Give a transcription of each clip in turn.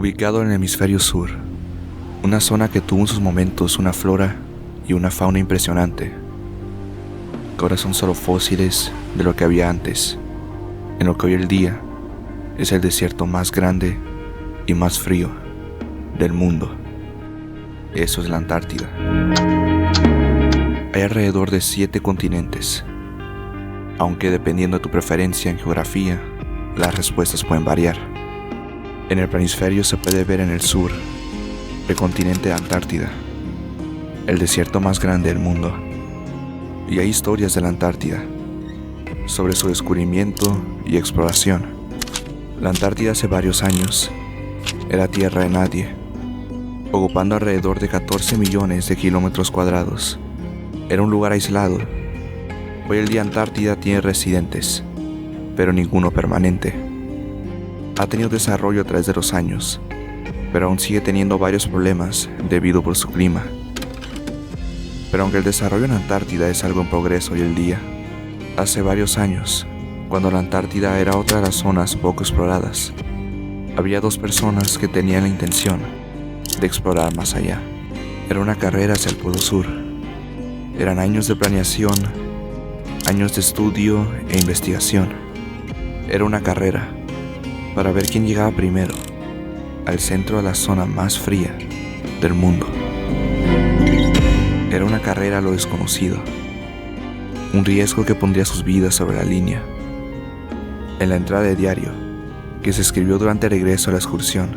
Ubicado en el hemisferio sur, una zona que tuvo en sus momentos una flora y una fauna impresionante, que ahora son solo fósiles de lo que había antes, en lo que hoy el día es el desierto más grande y más frío del mundo. Eso es la Antártida. Hay alrededor de 7 continentes, aunque dependiendo de tu preferencia en geografía, las respuestas pueden variar. En el planisferio se puede ver en el sur el continente Antártida, el desierto más grande del mundo. Y hay historias de la Antártida, sobre su descubrimiento y exploración. La Antártida hace varios años era tierra de nadie, ocupando alrededor de 14 millones de kilómetros cuadrados. Era un lugar aislado. Hoy el día Antártida tiene residentes, pero ninguno permanente. Ha tenido desarrollo a través de los años, pero aún sigue teniendo varios problemas debido por su clima. Pero aunque el desarrollo en Antártida es algo en progreso hoy el día, hace varios años, cuando la Antártida era otra de las zonas poco exploradas, había 2 personas que tenían la intención de explorar más allá. Era una carrera hacia el Polo Sur. Eran años de planeación, años de estudio e investigación. Era una carrera para ver quién llegaba primero al centro de la zona más fría del mundo. Era una carrera a lo desconocido, un riesgo que pondría sus vidas sobre la línea. En la entrada de diario que se escribió durante el regreso a la excursión,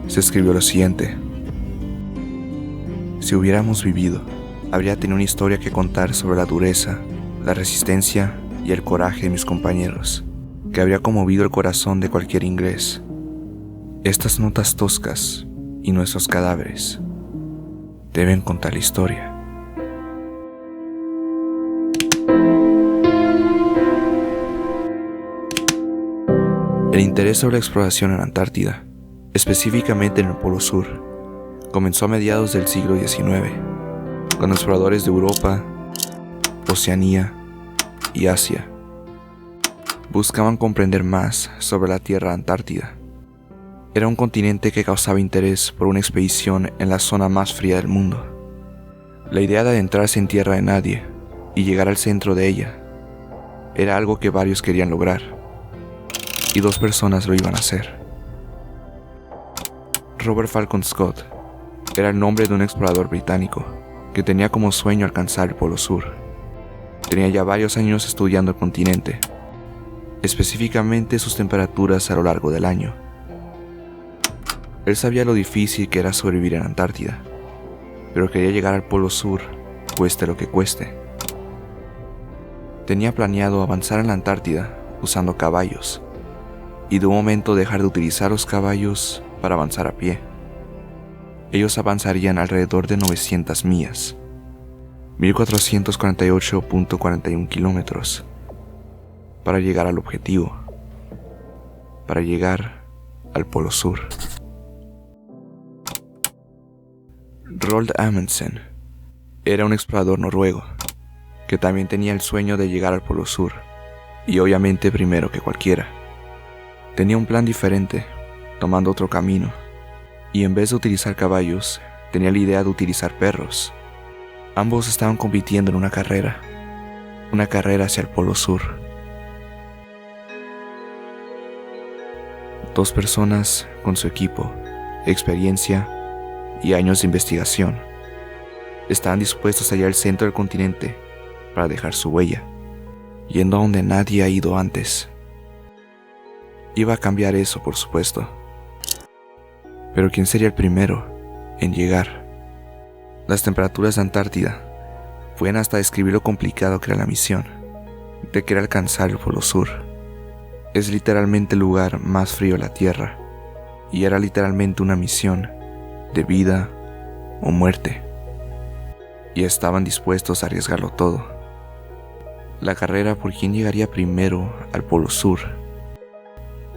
se escribió lo siguiente: si hubiéramos vivido, habría tenido una historia que contar sobre la dureza, la resistencia y el coraje de mis compañeros, que habría conmovido el corazón de cualquier inglés. Estas notas toscas y nuestros cadáveres deben contar la historia. El interés sobre la exploración en la Antártida, específicamente en el Polo Sur, comenzó a mediados del siglo XIX, cuando exploradores de Europa, Oceanía y Asia buscaban comprender más sobre la tierra Antártida. Era un continente que causaba interés por una expedición en la zona más fría del mundo. La idea de adentrarse en tierra de nadie y llegar al centro de ella era algo que varios querían lograr, y 2 personas lo iban a hacer. Robert Falcon Scott era el nombre de un explorador británico que tenía como sueño alcanzar el Polo Sur. Tenía ya varios años estudiando el continente, específicamente sus temperaturas a lo largo del año. Él sabía lo difícil que era sobrevivir en Antártida, pero quería llegar al Polo Sur, cueste lo que cueste. Tenía planeado avanzar en la Antártida usando caballos, y de un momento dejar de utilizar los caballos para avanzar a pie. Ellos avanzarían alrededor de 900 millas, 1448.41 kilómetros, para llegar al objetivo, para llegar al Polo Sur. Roald Amundsen era un explorador noruego que también tenía el sueño de llegar al Polo Sur, y obviamente primero que cualquiera. Tenía un plan diferente, tomando otro camino, y en vez de utilizar caballos, tenía la idea de utilizar perros. Ambos estaban compitiendo en una carrera hacia el Polo Sur. 2 personas con su equipo, experiencia y años de investigación estaban dispuestos a ir al centro del continente para dejar su huella, yendo a donde nadie ha ido antes. Iba a cambiar eso, por supuesto. Pero ¿quién sería el primero en llegar? Las temperaturas de Antártida pueden hasta describir lo complicado que era la misión de querer alcanzar el Polo Sur. Es literalmente el lugar más frío de la Tierra, y era literalmente una misión de vida o muerte, y estaban dispuestos a arriesgarlo todo. La carrera por quién llegaría primero al Polo Sur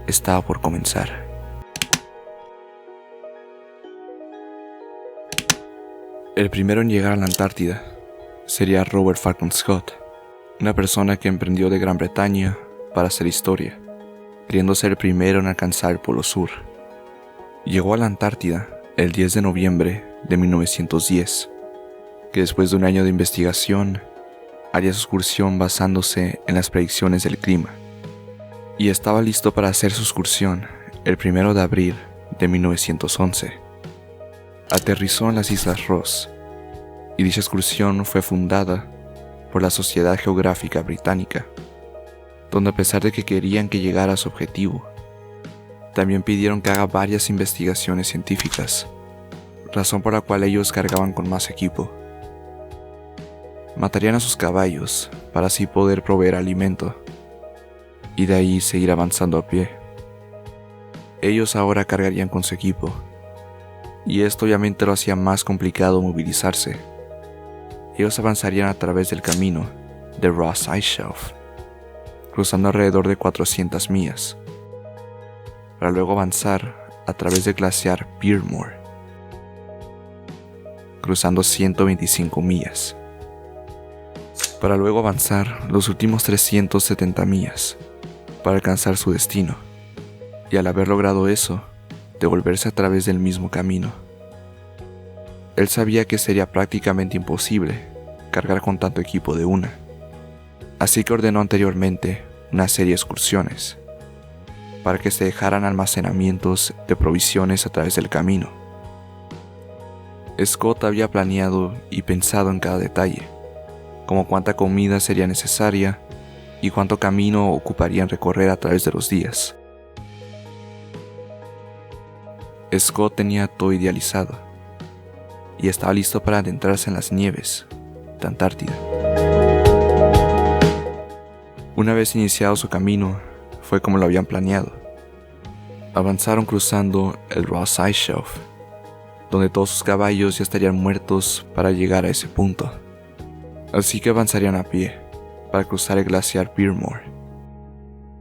estaba por comenzar. El primero en llegar a la Antártida sería Robert Falcon Scott, una persona que emprendió de Gran Bretaña para hacer historia, queriendo ser el primero en alcanzar el Polo Sur. Llegó a la Antártida el 10 de noviembre de 1910, que después de un año de investigación, haría su excursión basándose en las predicciones del clima, y estaba listo para hacer su excursión el 1 de abril de 1911. Aterrizó en las Islas Ross, y dicha excursión fue fundada por la Sociedad Geográfica Británica, donde a pesar de que querían que llegara a su objetivo, también pidieron que haga varias investigaciones científicas, razón por la cual ellos cargaban con más equipo. Matarían a sus caballos para así poder proveer alimento, y de ahí seguir avanzando a pie. Ellos ahora cargarían con su equipo, y esto obviamente lo hacía más complicado movilizarse. Ellos avanzarían a través del camino de Ross Ice Shelf, cruzando alrededor de 400 millas, para luego avanzar a través del glaciar Beardmore, cruzando 125 millas, para luego avanzar los últimos 370 millas para alcanzar su destino, y al haber logrado eso, devolverse a través del mismo camino. Él sabía que sería prácticamente imposible cargar con tanto equipo de una, así que ordenó anteriormente una serie de excursiones para que se dejaran almacenamientos de provisiones a través del camino. Scott había planeado y pensado en cada detalle, como cuánta comida sería necesaria y cuánto camino ocuparían recorrer a través de los días. Scott tenía todo idealizado y estaba listo para adentrarse en las nieves de Antártida. Una vez iniciado su camino, fue como lo habían planeado. Avanzaron cruzando el Ross Ice Shelf, donde todos sus caballos ya estarían muertos para llegar a ese punto. Así que avanzarían a pie para cruzar el glaciar Beardmore.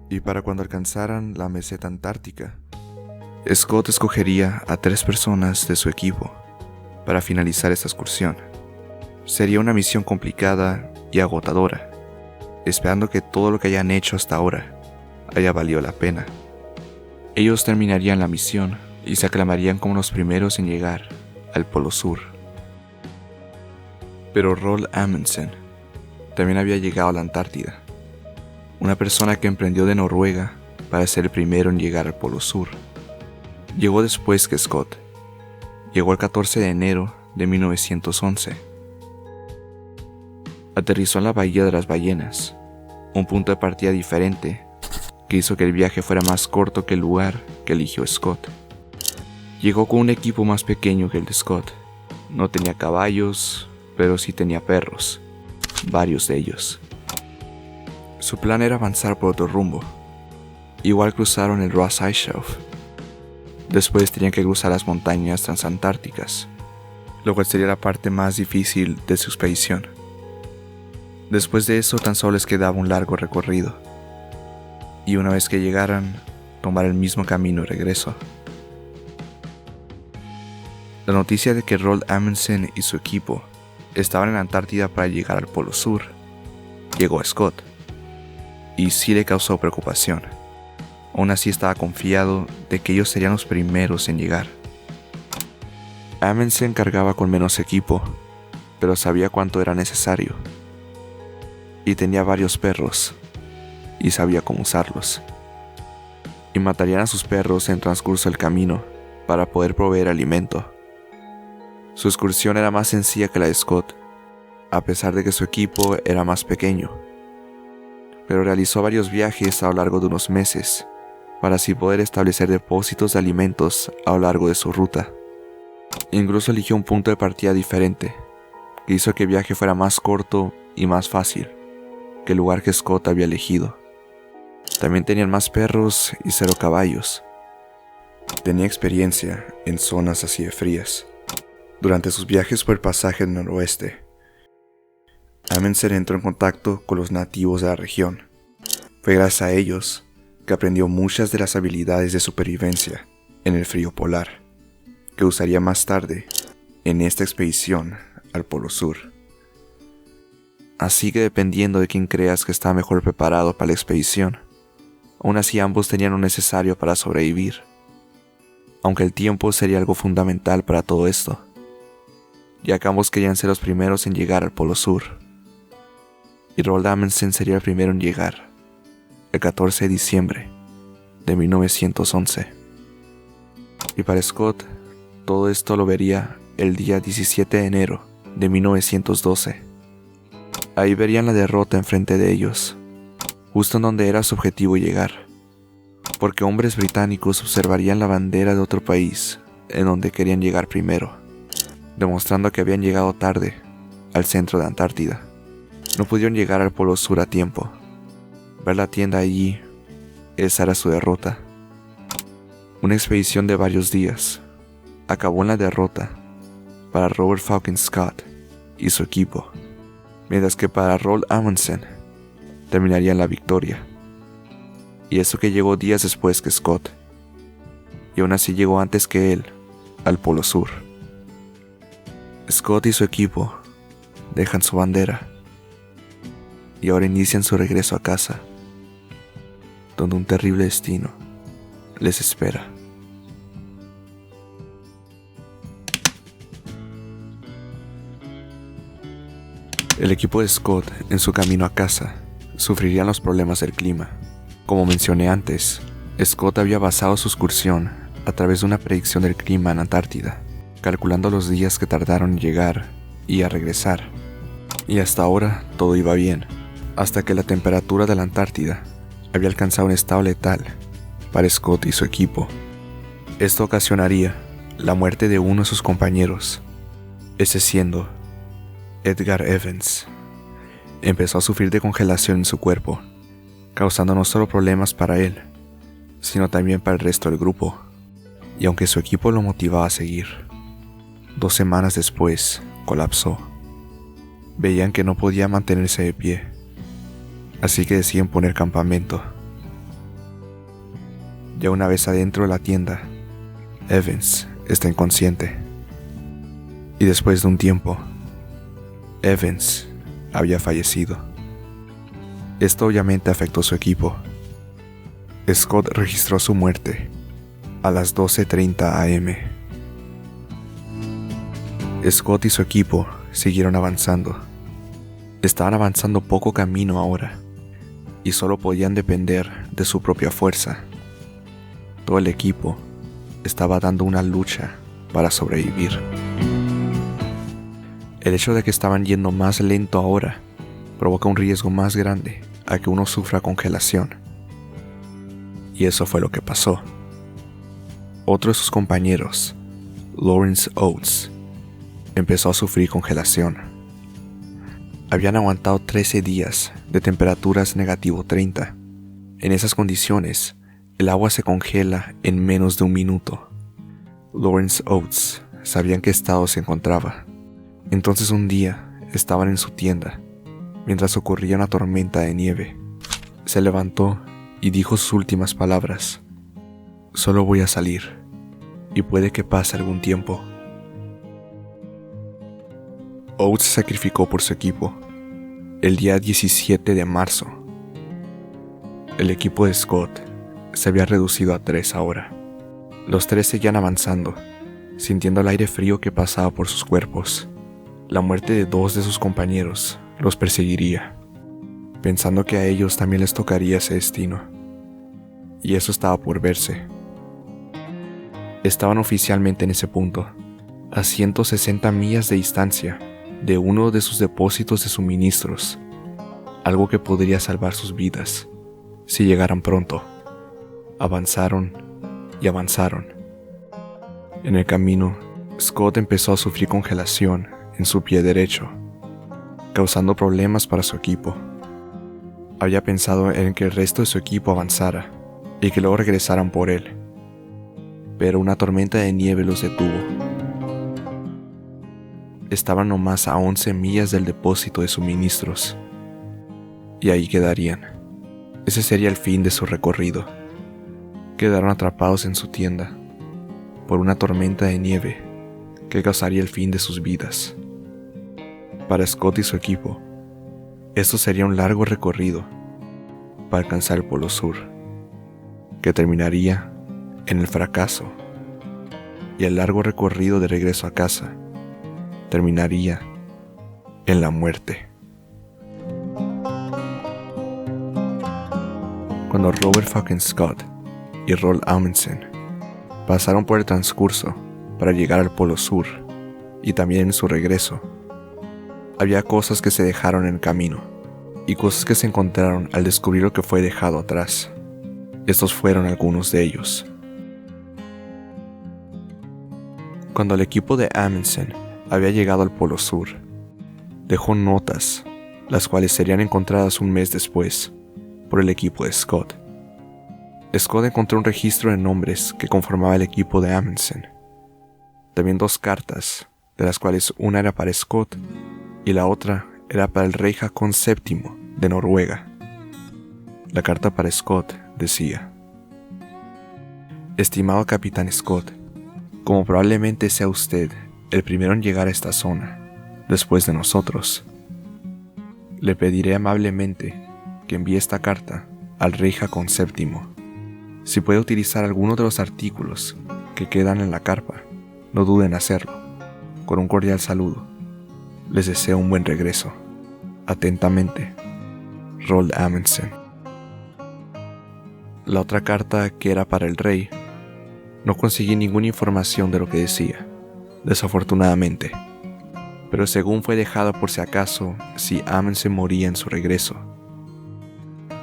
Y para cuando alcanzaran la meseta antártica, Scott escogería a 3 personas de su equipo para finalizar esta excursión. Sería una misión complicada y agotadora, esperando que todo lo que hayan hecho hasta ahora haya valido la pena. Ellos terminarían la misión y se aclamarían como los primeros en llegar al Polo Sur. Pero Roald Amundsen también había llegado a la Antártida, una persona que emprendió de Noruega para ser el primero en llegar al Polo Sur. Llegó después que Scott. Llegó el 14 de enero de 1911. Aterrizó en la Bahía de las Ballenas, un punto de partida diferente que hizo que el viaje fuera más corto que el lugar que eligió Scott. Llegó con un equipo más pequeño que el de Scott. No tenía caballos, pero sí tenía perros, varios de ellos. Su plan era avanzar por otro rumbo. Igual cruzaron el Ross Ice Shelf. Después tenían que cruzar las montañas transantárticas, lo cual sería la parte más difícil de su expedición. Después de eso tan solo les quedaba un largo recorrido, y una vez que llegaran, tomar el mismo camino de regreso. La noticia de que Roald Amundsen y su equipo estaban en la Antártida para llegar al Polo Sur llegó a Scott, y sí le causó preocupación. Aún así estaba confiado de que ellos serían los primeros en llegar. Amundsen cargaba con menos equipo, pero sabía cuánto era necesario. Y tenía varios perros, y sabía cómo usarlos. Y matarían a sus perros en transcurso del camino para poder proveer alimento. Su excursión era más sencilla que la de Scott, a pesar de que su equipo era más pequeño. Pero realizó varios viajes a lo largo de unos meses, para así poder establecer depósitos de alimentos a lo largo de su ruta. Incluso eligió un punto de partida diferente, que hizo que el viaje fuera más corto y más fácil que el lugar que Scott había elegido. También tenían más perros y 0 caballos. Tenía experiencia en zonas así de frías. Durante sus viajes por el pasaje del noroeste, Amundsen entró en contacto con los nativos de la región. Fue gracias a ellos que aprendió muchas de las habilidades de supervivencia en el frío polar, que usaría más tarde en esta expedición al Polo Sur. Así que dependiendo de quién creas que está mejor preparado para la expedición, aún así ambos tenían lo necesario para sobrevivir. aunque el tiempo sería algo fundamental para todo esto, ya que ambos querían ser los primeros en llegar al Polo Sur. Y Roald Amundsen sería el primero en llegar, el 14 de diciembre de 1911. Y para Scott, todo esto lo vería el día 17 de enero de 1912. Ahí verían la derrota enfrente de ellos, justo en donde era su objetivo llegar, porque hombres británicos observarían la bandera de otro país en donde querían llegar primero, demostrando que habían llegado tarde al centro de Antártida. No pudieron llegar al Polo Sur a tiempo. Ver la tienda allí, esa era su derrota. Una expedición de varios días acabó en la derrota para Robert Falcon Scott y su equipo, mientras que para Roald Amundsen terminaría en la victoria. Y eso que llegó días después que Scott, y aún así llegó antes que él al Polo Sur. Scott y su equipo dejan su bandera y ahora inician su regreso a casa, donde un terrible destino les espera. El equipo de Scott, en su camino a casa, sufrirían los problemas del clima. Como mencioné antes, Scott había basado su excursión a través de una predicción del clima en Antártida, calculando los días que tardaron en llegar y a regresar. Y hasta ahora todo iba bien, hasta que la temperatura de la Antártida había alcanzado un estado letal para Scott y su equipo. Esto ocasionaría la muerte de uno de sus compañeros, ese siendo Edgar Evans. Empezó a sufrir de congelación en su cuerpo, causando no solo problemas para él, sino también para el resto del grupo. Y aunque su equipo lo motivaba a seguir, 2 semanas después colapsó. Veían que no podía mantenerse de pie, así que deciden poner campamento. Ya una vez adentro de la tienda, Evans está inconsciente. Y después de un tiempo, Evans había fallecido. Esto obviamente afectó a su equipo. Scott registró su muerte a las 12:30 am. Scott y su equipo siguieron avanzando. Estaban avanzando poco camino ahora, y solo podían depender de su propia fuerza. Todo el equipo estaba dando una lucha para sobrevivir. El hecho de que estaban yendo más lento ahora provoca un riesgo más grande a que uno sufra congelación. Y eso fue lo que pasó. Otro de sus compañeros, Lawrence Oates, empezó a sufrir congelación. Habían aguantado 13 días de temperaturas -30. En esas condiciones, el agua se congela en menos de un minuto. Lawrence Oates sabía en qué estado se encontraba. Entonces un día estaban en su tienda, mientras ocurría una tormenta de nieve. Se levantó y dijo sus últimas palabras: "Solo voy a salir, y puede que pase algún tiempo". Oates se sacrificó por su equipo. El día 17 de marzo, el equipo de Scott se había reducido a 3 ahora. Los 3 seguían avanzando, sintiendo el aire frío que pasaba por sus cuerpos. La muerte de 2 de sus compañeros los perseguiría, pensando que a ellos también les tocaría ese destino. Y eso estaba por verse. Estaban oficialmente en ese punto, a 160 millas de distancia de uno de sus depósitos de suministros, algo que podría salvar sus vidas si llegaran pronto. Avanzaron y avanzaron. En el camino, Scott empezó a sufrir congelación en su pie derecho, causando problemas para su equipo. Había pensado en que el resto de su equipo avanzara y que luego regresaran por él, pero una tormenta de nieve los detuvo. Estaban nomás a 11 millas del depósito de suministros, y ahí quedarían. Ese sería el fin de su recorrido. Quedaron atrapados en su tienda por una tormenta de nieve que causaría el fin de sus vidas. Para Scott y su equipo, esto sería un largo recorrido para alcanzar el Polo Sur, que terminaría en el fracaso y el largo recorrido de regreso a casa terminaría en la muerte. Cuando Robert fucking Scott y Roald Amundsen pasaron por el transcurso para llegar al Polo Sur y también en su regreso, había cosas que se dejaron en el camino y cosas que se encontraron al descubrir lo que fue dejado atrás. Estos fueron algunos de ellos. Cuando el equipo de Amundsen había llegado al Polo Sur, dejó notas, las cuales serían encontradas un mes después por el equipo de Scott. Scott encontró un registro de nombres que conformaba el equipo de Amundsen. También 2 cartas, de las cuales una era para Scott y la otra era para el rey Haakon VII de Noruega. La carta para Scott decía: Estimado Capitán Scott, como probablemente sea usted el primero en llegar a esta zona, después de nosotros, le pediré amablemente que envíe esta carta al rey Haakon VII. Si puede utilizar alguno de los artículos que quedan en la carpa, no duden en hacerlo. Con un cordial saludo. Les deseo un buen regreso. Atentamente, Roald Amundsen. La otra carta, que era para el rey, no conseguí ninguna información de lo que decía, desafortunadamente, pero según fue dejada por si acaso si Amundsen moría en su regreso.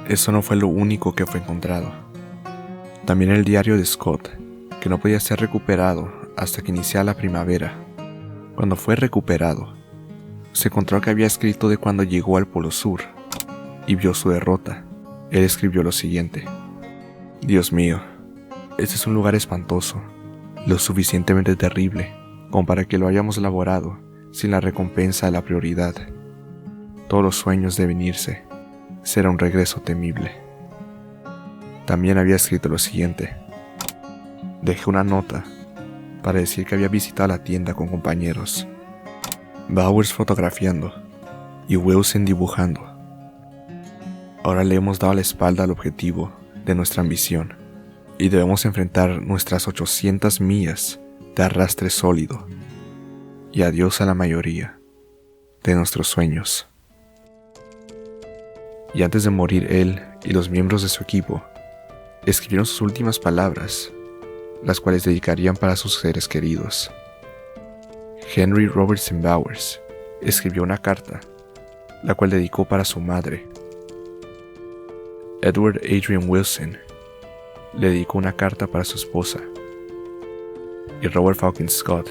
Eso no fue lo único que fue encontrado. También el diario de Scott, que no podía ser recuperado hasta que iniciara la primavera. Cuando fue recuperado, se encontró que había escrito de cuando llegó al Polo Sur y vio su derrota. Él escribió lo siguiente: Dios mío, este es un lugar espantoso, lo suficientemente terrible como para que lo hayamos elaborado sin la recompensa de la prioridad. Todos los sueños deben irse, será un regreso temible. También había escrito lo siguiente: dejé una nota para decir que había visitado la tienda con compañeros, Bowers fotografiando y Wilson dibujando. Ahora le hemos dado la espalda al objetivo de nuestra ambición y debemos enfrentar nuestras 800 millas de arrastre sólido y adiós a la mayoría de nuestros sueños. Y antes de morir él y los miembros de su equipo, escribieron sus últimas palabras, las cuales dedicarían para sus seres queridos. Henry Robertson Bowers escribió una carta, la cual dedicó para su madre. Edward Adrian Wilson le dedicó una carta para su esposa. Y Robert fucking Scott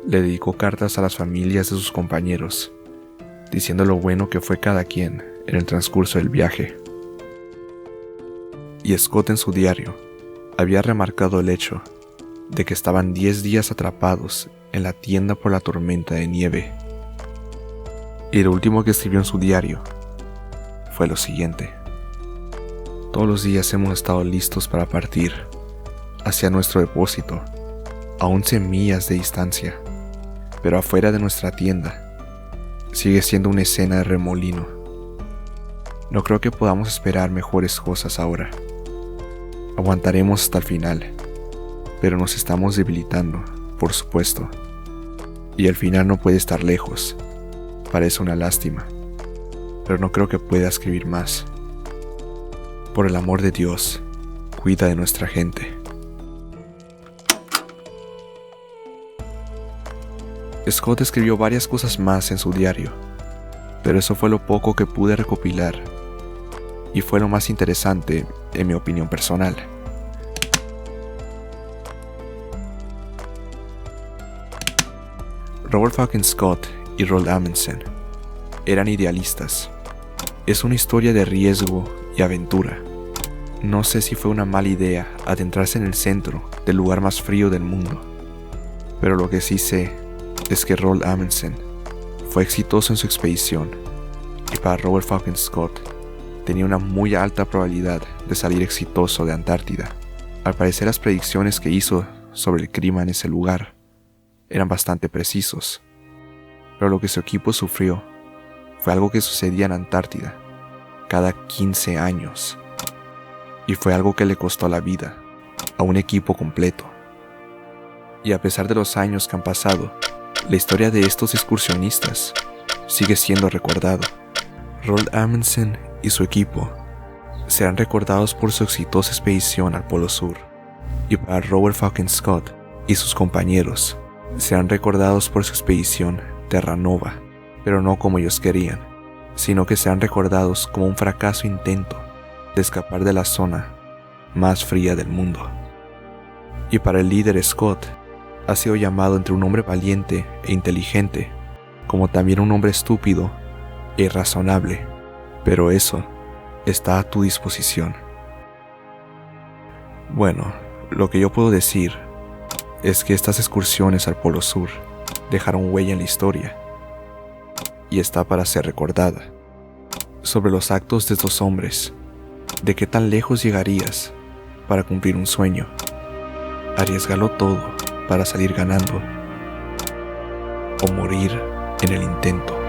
le dedicó cartas a las familias de sus compañeros, diciendo lo bueno que fue cada quien en el transcurso del viaje. Y Scott en su diario había remarcado el hecho de que estaban 10 días atrapados en la tienda por la tormenta de nieve. Y lo último que escribió en su diario fue lo siguiente: todos los días hemos estado listos para partir hacia nuestro depósito a 11 millas de distancia, pero afuera de nuestra tienda sigue siendo una escena de remolino. No creo que podamos esperar mejores cosas ahora. Aguantaremos hasta el final, pero nos estamos debilitando, por supuesto. Y el final no puede estar lejos. Parece una lástima, pero no creo que pueda escribir más. Por el amor de Dios, cuida de nuestra gente. Scott escribió varias cosas más en su diario, pero eso fue lo poco que pude recopilar, y fue lo más interesante en mi opinión personal. Robert fucking Scott y Roald Amundsen eran idealistas. Es una historia de riesgo y aventura. No sé si fue una mala idea adentrarse en el centro del lugar más frío del mundo, pero lo que sí sé es que Roald Amundsen fue exitoso en su expedición, y para Robert fucking Scott tenía una muy alta probabilidad de salir exitoso de Antártida. Al parecer las predicciones que hizo sobre el clima en ese lugar eran bastante precisos, pero lo que su equipo sufrió fue algo que sucedía en Antártida cada 15 años, y fue algo que le costó la vida a un equipo completo. Y a pesar de los años que han pasado, la historia de estos excursionistas sigue siendo recordada. Roald Amundsen y su equipo serán recordados por su exitosa expedición al Polo Sur, y para Robert Falcon Scott y sus compañeros serán recordados por su expedición Terra Nova, pero no como ellos querían, sino que serán recordados como un fracaso intento de escapar de la zona más fría del mundo. Y para el líder Scott, ha sido llamado entre un hombre valiente e inteligente, como también un hombre estúpido e irrazonable, pero eso está a tu disposición. Bueno, lo que yo puedo decir es que estas excursiones al Polo Sur dejaron huella en la historia y está para ser recordada. Sobre los actos de estos hombres, de qué tan lejos llegarías para cumplir un sueño, arriesgarlo todo para salir ganando o morir en el intento.